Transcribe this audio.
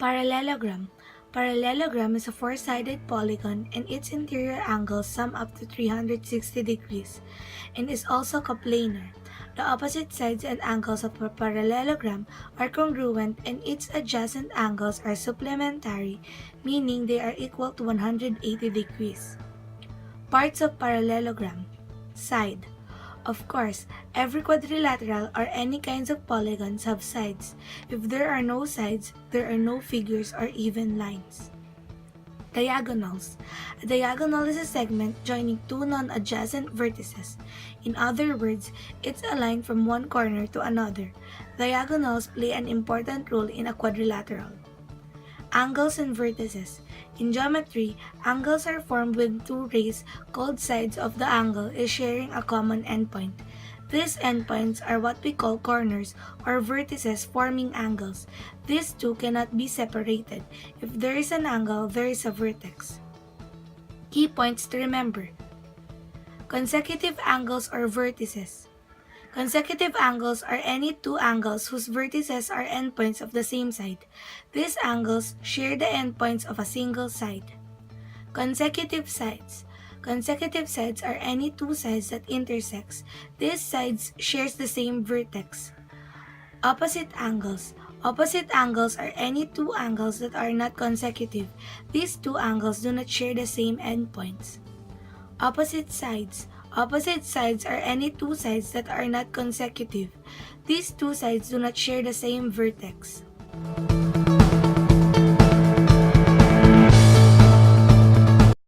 Parallelogram. Parallelogram is a four-sided polygon and its interior angles sum up to 360 degrees and is also coplanar. The opposite sides and angles of a parallelogram are congruent and its adjacent angles are supplementary, meaning they are equal to 180 degrees. Parts of parallelogram. Side. Of course, every quadrilateral or any kinds of polygons have sides. If there are no sides, there are no figures or even lines. Diagonals. A diagonal is a segment joining two non-adjacent vertices. In other words, it's a line from one corner to another. Diagonals play an important role in a quadrilateral. Angles and vertices. In geometry, angles are formed when two rays called sides of the angle is sharing a common endpoint. These endpoints are what we call corners or vertices forming angles. These two cannot be separated. If there is an angle, there is a vertex. Key points to remember. Consecutive angles or vertices. Consecutive angles are any two angles whose vertices are endpoints of the same side. These angles share the endpoints of a single side. Consecutive sides. Consecutive sides are any two sides that intersect. These sides share the same vertex. Opposite angles. Opposite angles are any two angles that are not consecutive. These two angles do not share the same endpoints. Opposite sides. Opposite sides are any two sides that are not consecutive. These two sides do not share the same vertex.